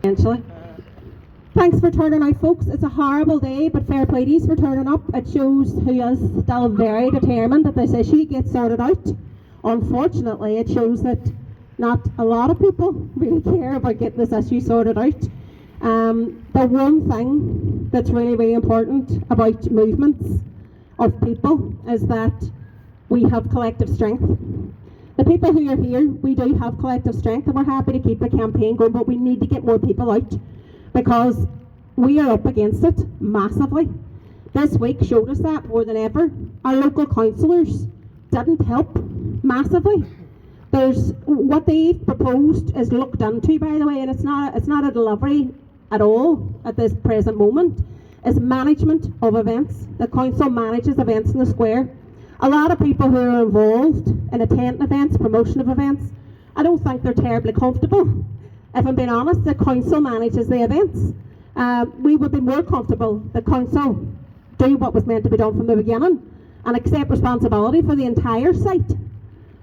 Eventually. Thanks for turning out, folks. It's a horrible day, but fair play to you for turning up. It shows who is still very determined that this issue gets sorted out. Unfortunately, it shows that not a lot of people really care about getting this issue sorted out. The one thing that's really, really important about movements of people is that we have collective strength. The people who are here, we do have collective strength, and we're happy to keep the campaign going, but we need to get more people out because we are up against it massively. This week showed us that more than ever. Our local councillors didn't help massively. What they've proposed is looked into, by the way, and it's not a delivery at all at this present moment. It's management of events. The council manages events in the square. A lot of people who are involved in attending events, promotion of events, I don't think they're terribly comfortable. If I'm being honest, the council manages the events. We would be more comfortable the council do what was meant to be done from the beginning and accept responsibility for the entire site.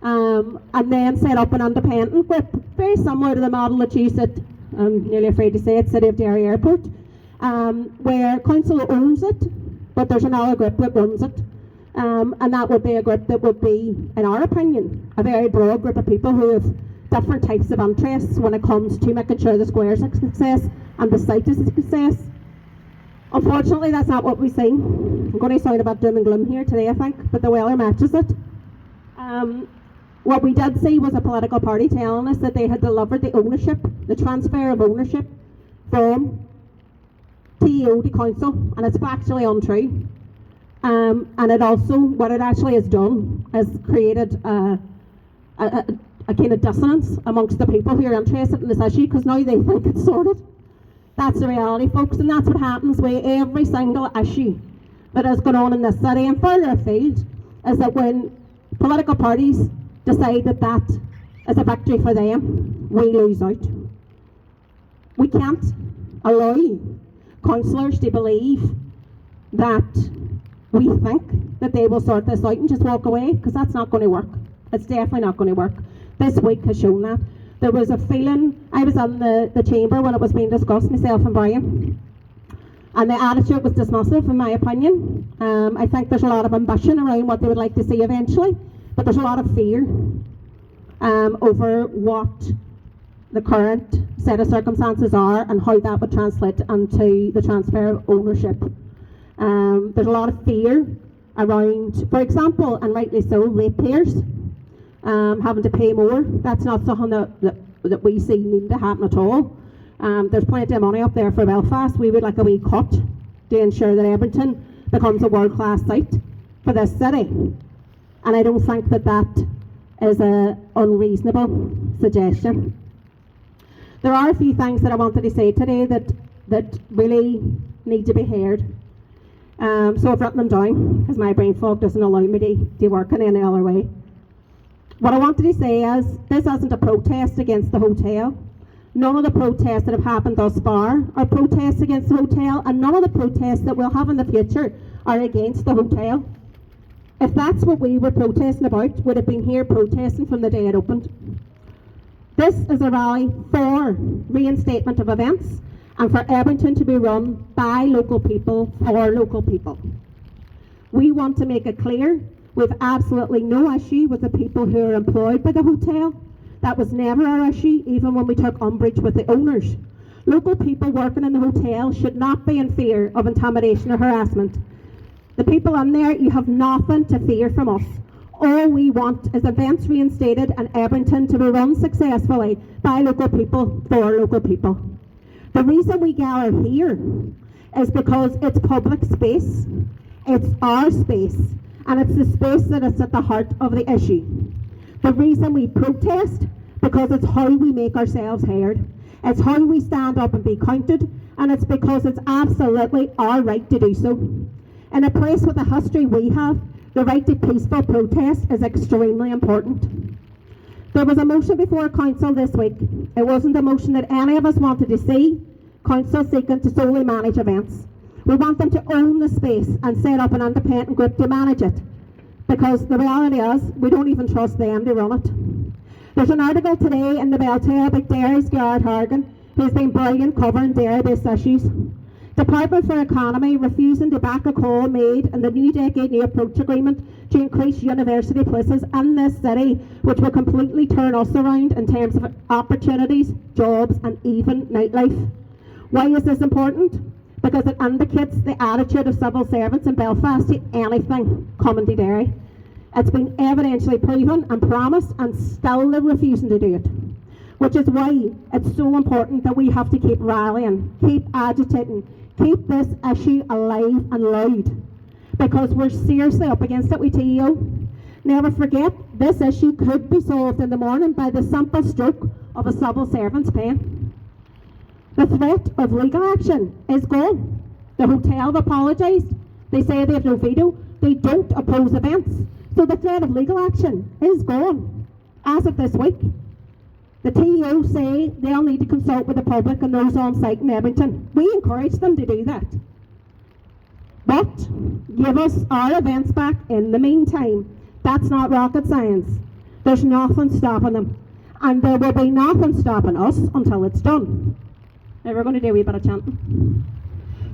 And then set up an independent group, very similar to the model that used at, I'm nearly afraid to say it, City of Derry Airport, where council owns it, but there's another group that runs it. And that would be a group that would be, in our opinion, a very broad group of people who have different types of interests when it comes to making sure the square is a success and the site is a success. Unfortunately, that's not what we see. I'm going to sound about doom and gloom here today, I think, but the weather matches it. What we did see was a political party telling us that they had delivered the ownership, the transfer of ownership from TEO to council, and it's factually untrue. And it also, what it actually has done is created a kind of dissonance amongst the people who are interested in this issue because now they think it's sorted. That's the reality, folks, and that's what happens with every single issue that has gone on in this city and further afield, is that when political parties decide that that is a victory for them, we lose out. We can't allow councillors to believe that we think that they will sort this out and just walk away, because that's not going to work. It's definitely not going to work. This week has shown that. There was a feeling, I was in the chamber when it was being discussed, myself and Brian, and the attitude was dismissive in my opinion. I think there's a lot of ambition around what they would like to see eventually, but there's a lot of fear over what the current set of circumstances are and how that would translate into the transfer of ownership. There's a lot of fear around, for example, and rightly so, ratepayers having to pay more. That's not something that we see needing to happen at all. There's plenty of money up there for Belfast. We would like a wee cut to ensure that Ebrington becomes a world-class site for this city. And I don't think that that is an unreasonable suggestion. There are a few things that I wanted to say today that really need to be heard. So I've written them down because my brain fog doesn't allow me to work in any other way. What I wanted to say is this isn't a protest against the hotel. None of the protests that have happened thus far are protests against the hotel, and none of the protests that we'll have in the future are against the hotel. If that's what we were protesting about, would have been here protesting from the day it opened. This is a rally for reinstatement of events and for Ebrington to be run by local people for local people. We want to make it clear we've absolutely no issue with the people who are employed by the hotel. That was never our issue, even when we took umbrage with the owners. Local people working in the hotel should not be in fear of intimidation or harassment. The people in there, you have nothing to fear from us. All we want is events reinstated and Ebrington to be run successfully by local people for local people. The reason we gather here is because it's public space, it's our space, and it's the space that is at the heart of the issue. The reason we protest, because it's how we make ourselves heard. It's how we stand up and be counted, and it's because it's absolutely our right to do so. In a place with the history we have, the right to peaceful protest is extremely important. There was a motion before council this week. It wasn't a motion that any of us wanted to see. Council seeking to solely manage events. We want them to own the space and set up an independent group to manage it, because the reality is we don't even trust them to run it. There's an article today in the Beltair about Derry's Garrett Hargan who's been brilliant covering dairy-based issues. Department for Economy refusing to back a call made in the New Decade New Approach Agreement to increase university places in this city, which will completely turn us around in terms of opportunities, jobs and even nightlife. Why is this important? Because it indicates the attitude of civil servants in Belfast to anything coming to Derry. It's been evidentially proven and promised, and still they're refusing to do it. Which is why it's so important that we have to keep rallying, keep agitating, keep this issue alive and loud, because we're seriously up against it with TEO. Never forget, this issue could be solved in the morning by the simple stroke of a civil servant's pen. The threat of legal action is gone. The hotel have apologised. They say they have no veto. They don't oppose events. So the threat of legal action is gone as of this week. The TEO say they'll need to consult with the public and those on site in Ebrington. We encourage them to do that. But give us our events back in the meantime. That's not rocket science. There's nothing stopping them. And there will be nothing stopping us until it's done. Now we're going to do a wee bit of chanting.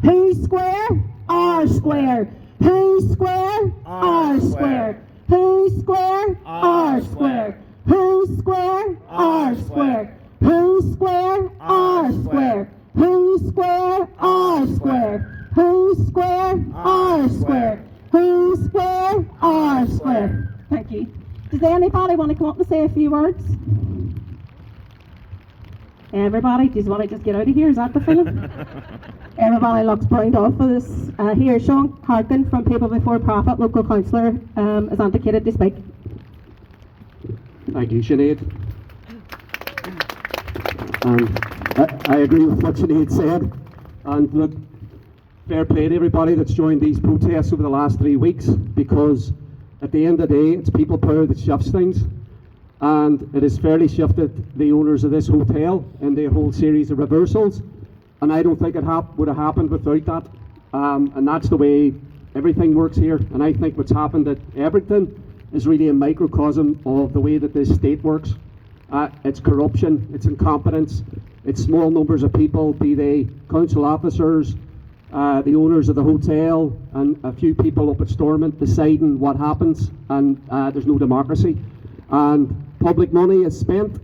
Who's square? Our square. Who's square? Our square. Who's square? Our square. Who's square? Our square. Who's square? Our square. Who's square? Our square. Who's square? Our square. Who's square? Our square. Thank you. Does anybody want to come up and say a few words? Everybody, do you want to just get out of here? Is that the feeling? Everybody looks browned off for this. Here, Sean Harkin from People Before Profit, local councillor, is indicated to speak. Thank you, Sinead. I agree with what Sinead said. And look, fair play to everybody that's joined these protests over the last 3 weeks, because at the end of the day, it's people power that shifts things. And it has fairly shifted the owners of this hotel in their whole series of reversals. And I don't think it would have happened without that. And that's the way everything works here. And I think what's happened at Ebrington is really a microcosm of the way that this state works. It's corruption, it's incompetence, it's small numbers of people, be they council officers, the owners of the hotel, and a few people up at Stormont deciding what happens, and there's no democracy. And public money is spent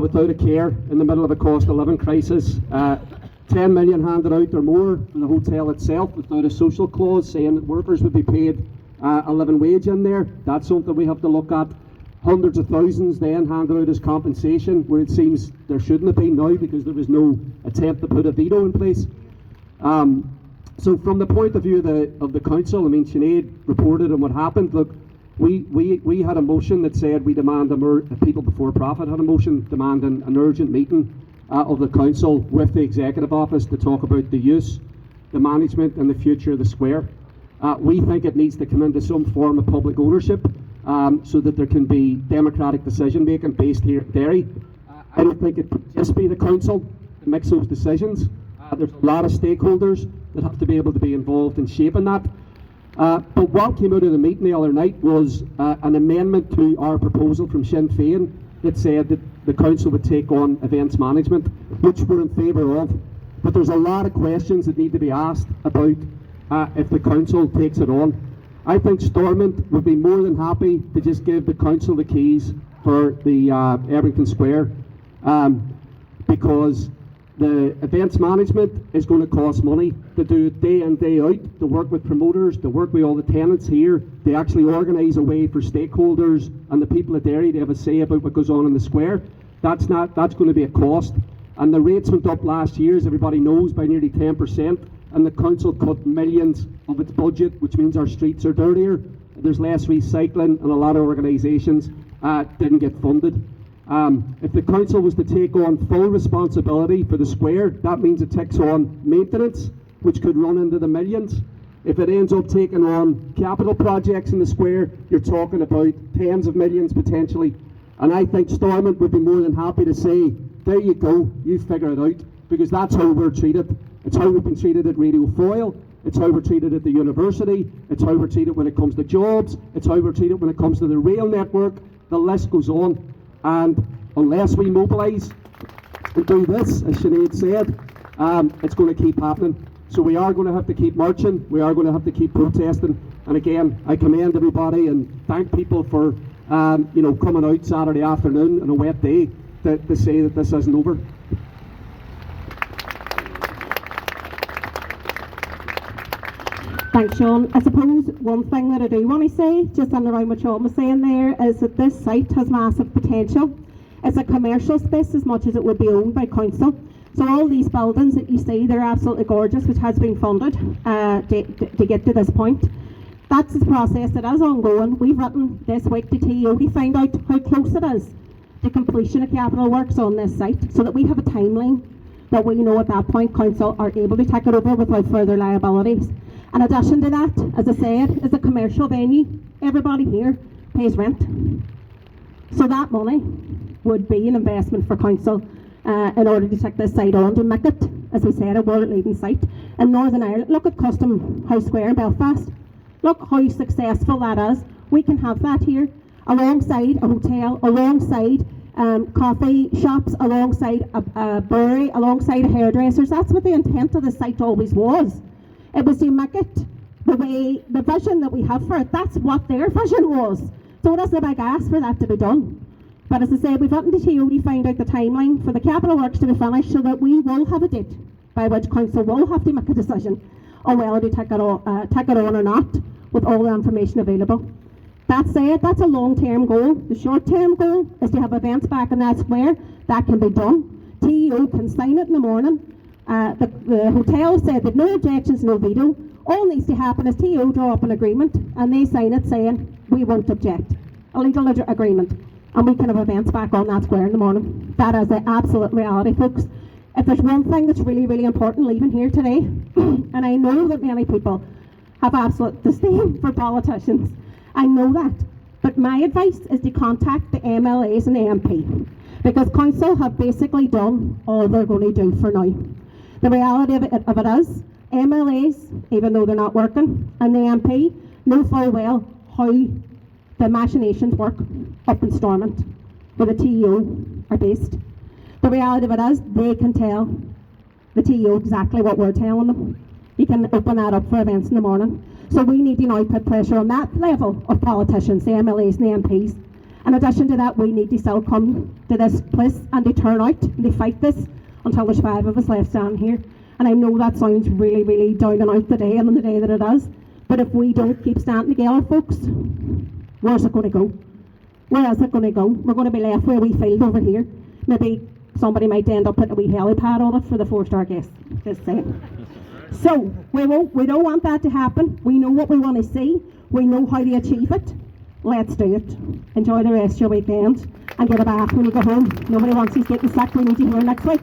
without a care in the middle of a cost of living crisis. 10 million handed out or more for the hotel itself without a social clause saying that workers would be paid a living wage in there. That's something we have to look at. Hundreds of thousands then handed out as compensation, where it seems there shouldn't have been now because there was no attempt to put a veto in place. So from the point of view of the council, I mean, Sinead reported on what happened. Look, we had a motion that said we demand People Before Profit had a motion demanding an urgent meeting of the council with the executive office to talk about the use, the management and the future of the square. We think it needs to come into some form of public ownership so that there can be democratic decision making based here at Derry. I don't think it could just be the council that makes those decisions. There's a lot of stakeholders that have to be able to be involved in shaping that. But what came out of the meeting the other night was an amendment to our proposal from Sinn Féin that said that the council would take on events management, which we're in favour of. But there's a lot of questions that need to be asked about if the council takes it on. I think Stormont would be more than happy to just give the council the keys for the Ebrington Square, because the events management is going to cost money to do it day in, day out, to work with promoters, to work with all the tenants here, to actually organise a way for stakeholders and the people of Derry to have a say about what goes on in the square. That's going to be a cost. And the rates went up last year, as everybody knows, by nearly 10%, and the council cut millions of its budget, which means our streets are dirtier, there's less recycling, and a lot of organisations didn't get funded. If the council was to take on full responsibility for the square, that means it takes on maintenance, which could run into the millions. If it ends up taking on capital projects in the square, you're talking about tens of millions potentially. And I think Stormont would be more than happy to say, there you go, you figure it out, because that's how we're treated. It's how we've been treated at Radio Foyle, it's how we're treated at the university, it's how we're treated when it comes to jobs, it's how we're treated when it comes to the rail network, the list goes on. And unless we mobilise, and do this, as Sinead said, it's going to keep happening. So we are going to have to keep marching, we are going to have to keep protesting, and again, I commend everybody and thank people for coming out Saturday afternoon on a wet day to say that this isn't over. Thanks, Sean. I suppose one thing that I do want to say, just on around what Sean was saying there, is that this site has massive potential. It's a commercial space as much as it would be owned by council. So all these buildings that you see, they're absolutely gorgeous, which has been funded to get to this point. That's the process that is ongoing. We've written this week to TO to find out how close it is to completion of capital works on this site, so that we have a timeline that we know at that point council are able to take it over without further liabilities. In addition to that, as I said, it's a commercial venue. Everybody here pays rent. So that money would be an investment for council in order to take this site on, to make it, as we said, a world-leading site in Northern Ireland. Look at Custom House Square in Belfast. Look how successful that is. We can have that here, alongside a hotel, alongside coffee shops, alongside a brewery, alongside hairdressers. That's what the intent of the site always was. It was to make it the vision that we have for it. That's what their vision was. So it isn't a big ask for that to be done. But as I say, we've gotten to TO to find out the timeline for the capital works to be finished, so that we will have a date by which council will have to make a decision on whether to take it on or not, with all the information available. That said, that's a long-term goal. The short-term goal is to have events back in that square. That can be done. TO can sign it in the morning. The hotel said that no objections, no veto. All needs to happen is TO draw up an agreement and they sign it saying we won't object. A legal agreement. And we can have events back on that square in the morning. That is the absolute reality, folks. If there's one thing that's really, really important leaving here today, and I know that many people have absolute disdain for politicians, I know that, but my advice is to contact the MLAs and the MP, because council have basically done all they're going to do for now. The reality of it is, MLAs, even though they're not working, and the MP know full well how the machinations work up in Stormont, where the TO are based. The reality of it is, they can tell the TO exactly what we're telling them. You can open that up for events in the morning. So we need to now put pressure on that level of politicians, the MLAs and the MPs. In addition to that, we need to still come to this place and to turn out and to fight this until there's 5 of us left standing here. And I know that sounds really, really down and out today and on the day that it is. But if we don't keep standing together, folks, where's it going to go? Where is it going to go? We're going to be left where we field over here. Maybe somebody might end up putting a wee helipad on it for the 4-star guests. Just saying. So we don't want that to happen. We know what we want to see. We know how to achieve it. Let's do it. Enjoy the rest of your weekend and get a bath when you go home. Nobody wants you getting sick. We need you here next week.